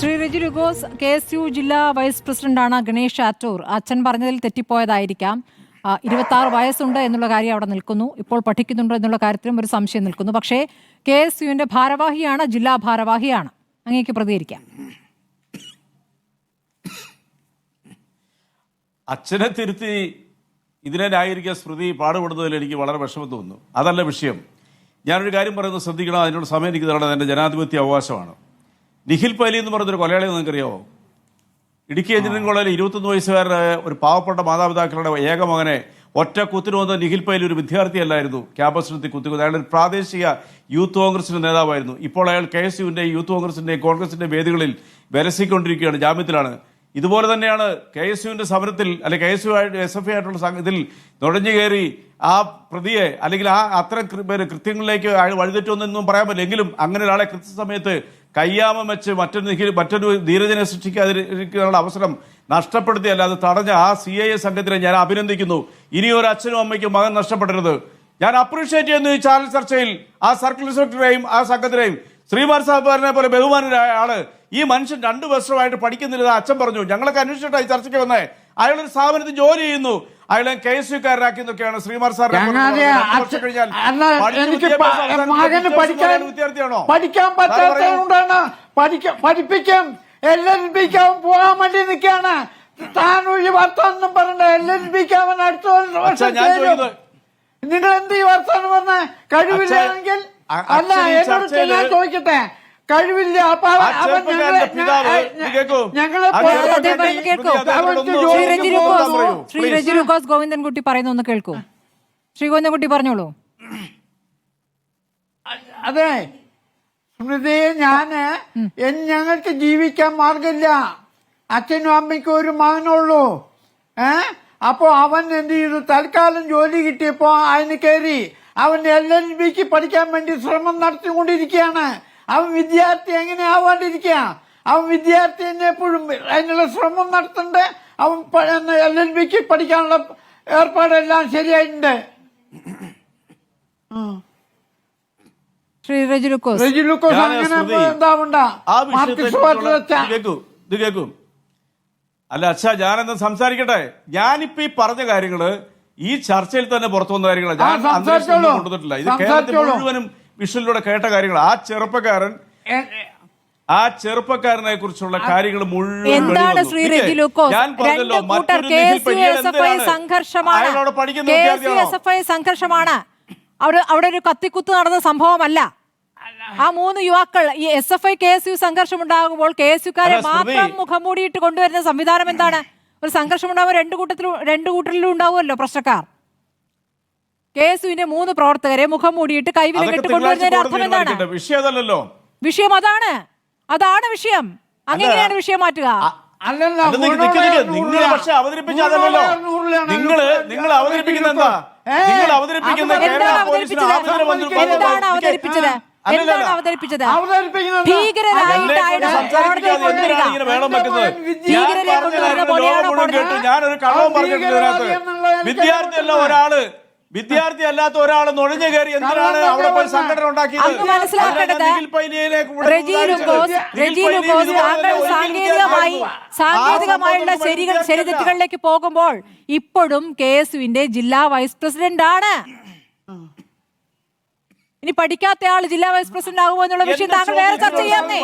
Shri Reji Lukose, KSU ജില്ലാ vice പ്രസിഡന്റാണ് ഗണേഷ് ആറ്റൂർ. അച്ഛൻ പറഞ്ഞതിൽ തെറ്റിപ്പോയതായിരിക്കാം. 26 വയസ്സുണ്ട് എന്നുള്ള കാര്യം അവിടെ നിൽക്കുന്നു. ഇപ്പോൾ പഠിക്കുന്നുണ്ടോ എന്നുള്ള കാര്യത്തിലും ഒരു സംശയം നിൽക്കുന്നു. പക്ഷേ KSUവിന്റെ ഭാരവാഹിയാണ്, ജില്ലാ ഭാരവാഹിയാണ്. അങ്ങേക്ക് പ്രതികരിക്കാം. അച്ഛനെ തിരുത്തി ഇതിനെ ന്യായീകരിക്കാൻ സ്മൃതി പാടുപെടുന്നതിൽ എനിക്ക് വളരെ വിഷമം തോന്നുന്നു. അതല്ല വിഷയം. ഞാനൊരു കാര്യം പറയുന്നത് ശ്രദ്ധിക്കണം. അതിനോട് സമയം എനിക്ക് തരണം. എൻ്റെ ജനാധിപത്യ അവകാശമാണ്. നിഖിൽ പൈലി എന്ന് പറഞ്ഞൊരു കൊലയാളി നിങ്ങൾക്കറിയാമോ? ഇടുക്കി എഞ്ചിനീയറിംഗ് കോളേജിൽ 21 വയസ്സുകാരുടെ ഒരു പാവപ്പെട്ട മാതാപിതാക്കളുടെ ഏക മകനെ ഒറ്റ കുത്തിനു വന്ന നിഖിൽ പൈലി ഒരു വിദ്യാർത്ഥിയല്ലായിരുന്നു. ക്യാമ്പസിനെത്തി കുത്തിക്കുന്നത്. അയാൾ ഒരു പ്രാദേശിക യൂത്ത് കോൺഗ്രസിന്റെ നേതാവായിരുന്നു. ഇപ്പോൾ അയാൾ KSUവിൻ്റെയും യൂത്ത് കോൺഗ്രസിന്റെയും കോൺഗ്രസിന്റെ വേദികളിൽ വിലസിക്കൊണ്ടിരിക്കുകയാണ്, ജാമ്യത്തിലാണ്. ഇതുപോലെ തന്നെയാണ് KSUവിന്റെ സമരത്തിൽ അല്ലെ KSU SFI ആയിട്ടുള്ള ഇതിൽ നുഴഞ്ഞു കയറി ആ പ്രതിയെ അല്ലെങ്കിൽ അത്തരം കൃത്യങ്ങളിലേക്ക് വഴിതെറ്റുമെന്നൊന്നും പറയാൻ പറ്റില്ല. എങ്കിലും അങ്ങനെ ഒരാളെ കൃത്യസമയത്ത് കയ്യാമം വെച്ച് മറ്റൊരു ധീരജനെ സൃഷ്ടിക്കാതിരിക്കാനുള്ള അവസരം നഷ്ടപ്പെടുത്തിയല്ല, അത് തടഞ്ഞ ആ CIA സംഘത്തിനെ ഞാൻ അഭിനന്ദിക്കുന്നു. ഇനിയൊരു അച്ഛനും അമ്മയ്ക്കും മകൻ നഷ്ടപ്പെടരുത്. ഞാൻ അപ്രീഷിയേറ്റ് ചെയ്യുന്നു ഈ ചാനൽ ചർച്ചയിൽ ആ സർക്കിൾ ഇൻസ്പെക്ടറെയും ആ സംഘത്തിനെയും. ശ്രീമാർ സാഹിബിനെ പോലെ ബഹുമാനരായ ആള്. ഈ മനുഷ്യൻ 2 വർഷമായിട്ട് പഠിക്കുന്നില്ല. അച്ഛൻ പറഞ്ഞു. ഞങ്ങളൊക്കെ അന്വേഷിച്ചിട്ടായി ചർച്ചയ്ക്ക് വന്നേ. അയാളൊരു സ്ഥാപനത്തിൽ ജോലി ചെയ്യുന്നു. അയാളെ KSUക്കാരനാക്കി എന്നൊക്കെയാണ് ശ്രീമാർ സാർ. വിദ്യാർത്ഥിയാണോ? പഠിക്കാൻ പറ്റാത്തതുകൊണ്ടാണ് പഠിപ്പിക്കും LLBക്ക് പോകാൻ വേണ്ടി നിൽക്കാണ്. താൻ ഒരു വർത്താനം പറഞ്ഞ LLBക്ക് അവൻ അടുത്ത വർഷം. നിങ്ങൾ എന്ത് ഈ വർത്താനം പറഞ്ഞ? കഴിവില്ലെങ്കിൽ അല്ല, എന്നോട് ഞാൻ ചോദിക്കട്ടെ, കഴിവില്ല. ശ്രീ റെജി ലുക്കോസ് ഗോവിന്ദൻകുട്ടി പറയുന്ന ഒന്ന് കേൾക്കൂ. ശ്രീ ഗോവിന്ദൻകുട്ടി പറഞ്ഞോളൂ. അതെ സ്മൃതി, ഞങ്ങൾക്ക് ജീവിക്കാൻ മാർഗമില്ല. അച്ഛനും അമ്മയ്ക്കും ഒരു മകനുള്ളൂ. അപ്പോ അവൻ എന്ത് ചെയ്തു? തൽക്കാലം ജോലി കിട്ടിയപ്പോ അതിന് കയറി അവൻ LLBക്ക് പഠിക്കാൻ വേണ്ടി ശ്രമം നടത്തിക്കൊണ്ടിരിക്കുകയാണ്. അവൻ വിദ്യാർത്ഥി എങ്ങനെ ആവാണ്ടിരിക്കുക? അവൻ വിദ്യാർത്ഥി തന്നെ എപ്പോഴും അതിനുള്ള ശ്രമം നടത്തണ്ടേ? അവൻ LLBക്ക് പഠിക്കാനുള്ള ഏർപ്പാടെല്ലാം ശരിയായിട്ടുണ്ട്. ശ്രീ റെജി ലുക്കോസ് അങ്ങനെ എന്താവണ്ട. അല്ല അച്ഛാ, ഞാനെന്ന് സംസാരിക്കട്ടെ. ഞാനിപ്പോ ഈ പറഞ്ഞ കാര്യങ്ങള് ഈ ചർച്ചയിൽ തന്നെ പുറത്തു വന്ന കാര്യങ്ങളാണ്. ഞാൻ കൊണ്ടുവന്നിട്ടില്ല. ഇത് കേരളത്തിൽ മുഴുവനും വിഷ്വലിലൂടെ കേട്ട കാര്യങ്ങൾ. ആ ചെറുപ്പക്കാരനെ കുറിച്ചുള്ള കാര്യങ്ങൾ മുഴുവൻ എന്താണ് ശ്രീ റെജി ലുക്കോസ്? സംഘർഷമാണ്. അവിടെ ഒരു കത്തിക്കുത്ത് നടന്ന സംഭവമല്ല. ആ 3 യുവാക്കൾ ഈ SFI KSU സംഘർഷം ഉണ്ടാകുമ്പോൾ KSUക്കാരെ മാത്രം മുഖം മൂടിയിട്ട് കൊണ്ടുവരുന്ന സംവിധാനം എന്താണ്? ഒരു സംഘർഷം ഉണ്ടാകുമ്പോൾ രണ്ടു കൂട്ടരിലും ഉണ്ടാവുമല്ലോ പ്രശ്നക്കാർ. KSUവിന്റെ 3 പ്രവർത്തകരെ മുഖം മൂടിയിട്ട് കൈവിലം കെട്ടിക്കൊണ്ടുവരുന്നതിന്റെ അർത്ഥം എന്താണ്? വിഷയം അതാണ് വിഷയം. അങ്ങനെയാണ് വിഷയം മാറ്റുക. നിങ്ങൾ പക്ഷെ അവതരിപ്പിച്ചതല്ലോ. നിങ്ങൾ അവതരിപ്പിക്കുന്ന എന്താ? നിങ്ങൾ അവതരിപ്പിക്കുന്ന എന്താണ് അവതരിപ്പിച്ചത്? ഞാനൊരു കള്ളവും പറഞ്ഞിട്ടില്ല. വിദ്യാർത്ഥി അല്ലാത്ത ഒരാള് നുഴഞ്ഞു കയറി എന്തിനാണ് അവിടെ പോയി സംഘടന ഉണ്ടാക്കിയത്? സാങ്കേതികമായുള്ള ശരിതെറ്റുകളിലേക്ക് പോകുമ്പോൾ ഇപ്പോഴും KSUവിന്റെ ജില്ലാ വൈസ് പ്രസിഡന്റ് ആണ്. ഇനി പഠിക്കാത്ത ആൾ ജില്ലാ വൈസ് പ്രസിഡന്റ് ആകുമോ എന്നുള്ള വിഷയം താങ്കൾ വേറെ ചർച്ച ചെയ്യാന്നേ.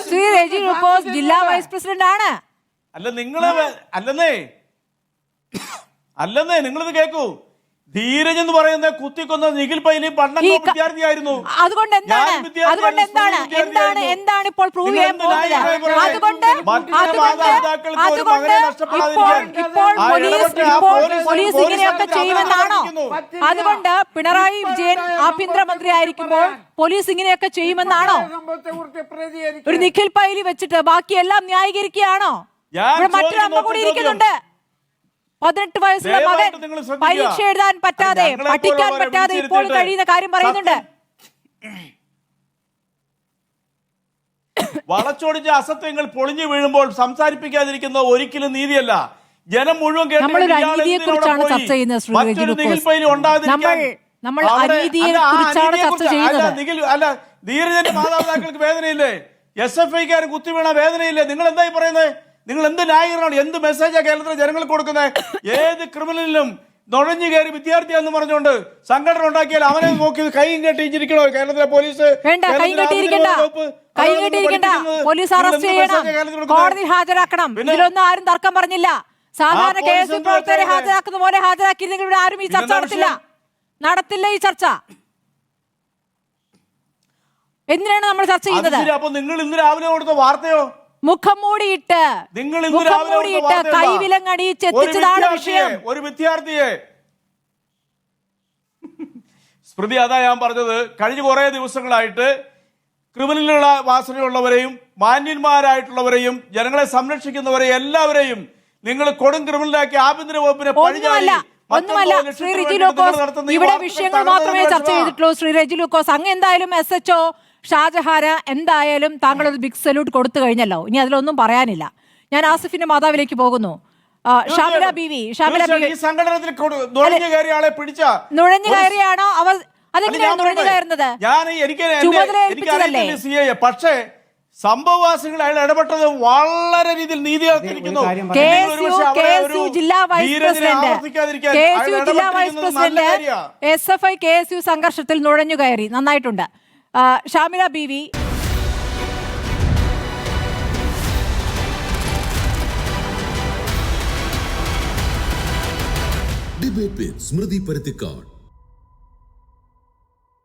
ശ്രീ റെജി ലുക്കോസ് ജില്ലാ വൈസ് പ്രസിഡന്റ് ആണ്. അല്ലെന്നേ നിങ്ങളിത് കേൾക്കൂ. ധീരജ് എന്ന് പറയുന്ന കുത്തിക്കൊന്ന നിഖിൽ പൈലി പണ്ടൊക്കെ വിദ്യാർത്ഥിയായിരുന്നു. അതുകൊണ്ട് എന്താണ് ഇപ്പോൾ പ്രൂവ് ചെയ്യാൻ പോകുന്നത്? പോലീസ് ഇങ്ങനെയൊക്കെ ചെയ്യുമെന്നാണോ? അതുകൊണ്ട് പിണറായി വിജയൻ ആഭ്യന്തരമന്ത്രി ആയിരിക്കുമ്പോൾ പോലീസ് ഇങ്ങനെയൊക്കെ ചെയ്യുമെന്നാണോ? ഒരു നിഖിൽ പൈലി വെച്ചിട്ട് ബാക്കിയെല്ലാം ന്യായീകരിക്കുകയാണോ? മറ്റൊരു അമ്മ കൂടി ഇരിക്കുന്നുണ്ട്. 18 വയസ്സുള്ള മകൻ പരീക്ഷ എഴുതാൻ പറ്റാതെ, പഠിക്കാൻ പറ്റാതെ ഇപ്പോൾ കഴിയുന്ന കാര്യം പറയുന്നുണ്ട്. വളച്ചൊടിച്ച അസത്യങ്ങൾ പൊളിഞ്ഞു വീഴുമ്പോൾ സംസാരിപ്പിക്കാതിരിക്കുന്ന ഒരിക്കലും നീതിയല്ല. ജനം മുഴുവൻ നമ്മളൊരു അനീതിയെ കുറിച്ചാണ് ചർച്ച ചെയ്യുന്നത്. നമ്മൾ അനീതിയെ കുറിച്ചാണ് ചർച്ച ചെയ്യുന്നത്. അല്ല, ധീരജന്റെ മാതാപിതാക്കൾക്ക് വേദനയില്ലേ? SFIക്കാർ കുത്തിവീണ വേദനയില്ലേ? നിങ്ങൾ എന്തായി പറയുന്നത്? നിങ്ങൾ എന്ത് ന്യായീകരണമാണ്, എന്ത് മെസ്സേജാണ് കേരളത്തിലെ ജനങ്ങൾക്ക് കൊടുക്കുന്നത്? ഏത് ക്രിമിനലിനും നുഴഞ്ഞു കയറി വിദ്യാർത്ഥിയാന്ന് പറഞ്ഞുകൊണ്ട് സംഘടന ഉണ്ടാക്കിയാൽ അവനെ നോക്കി കൈയും കെട്ടിയിരിക്കണോ കേരളത്തിലെ പോലീസ്? വേണ്ട, കൈ കെട്ടിയിരിക്കണ്ട. പോലീസ് അറസ്റ്റ് ചെയ്യണം, കോടതി ഹാജരാക്കണം. ഇതിലൊന്നും ആരും തർക്കം പറഞ്ഞില്ല. സാധാരണ കേസ് പ്രവർത്തകരെ ഹാജരാക്കുന്ന പോലെ ഹാജരാക്കിയിരുന്നെങ്കിൽ ഇവിടെ ആരും ഈ ചർച്ച നടത്തില്ല ഈ ചർച്ച. എന്തിനാണ് നമ്മൾ ചർച്ച ചെയ്യുന്നത്? അപ്പൊ നിങ്ങൾ ഇന്ന് രാവിലെ കൊടുത്ത വാർത്തയോ? മുഖം മൂടിയിട്ട് കൈവിലങ്ങണിയിച്ച് എത്തിച്ചതാണ് വിഷയം. ഒരു വിദ്യാർത്ഥിയെ സ്മൃതി, അതാ ഞാൻ പറഞ്ഞത്. കഴിഞ്ഞ കുറെ ദിവസങ്ങളായിട്ട് ക്രിമിനലുള്ള വാസനയുള്ളവരെയും മാന്യന്മാരായിട്ടുള്ളവരെയും ജനങ്ങളെ സംരക്ഷിക്കുന്നവരെയും എല്ലാവരെയും നിങ്ങൾ കൊടും ക്രിമിനലാക്കി ആഭ്യന്തര വകുപ്പിനെ ഒന്നുമല്ല. ശ്രീ റെജി ലൂക്കോസ്, ഇവിടെ വിഷയങ്ങൾ മാത്രമേ ചർച്ച ചെയ്തിട്ടുള്ളൂ. ശ്രീ റെജി ലൂക്കോസ്, അങ്ങ് എന്തായാലും SHO ഷാജഹാന് എന്തായാലും താങ്കൾ ഒരു ബിഗ് സല്യൂട്ട് കൊടുത്തു കഴിഞ്ഞല്ലോ. ഇനി അതിലൊന്നും പറയാനില്ല. ഞാൻ ആസിഫിന്റെ മാതാവിലേക്ക് പോകുന്നു. ഷാമില ബീവി നുഴഞ്ഞു കയറിയാണോ? അതെങ്ങനെയാണ് നുഴഞ്ഞു കയറുന്നത്? പക്ഷേ സംഭവവാസികൾ അയാൾ ഇടപെട്ടത് വളരെ രീതിയിൽ നീതി ജില്ലാ വൈസ് പ്രസിഡന്റ് SFI KSU സംഘർഷത്തിൽ നുഴഞ്ഞു കയറി. നന്നായിട്ടുണ്ട്. ഷാമില ബീവി, ഡിബേറ്റ് വിത്ത് സ്മൃതി പരുത്തിക്കാട്.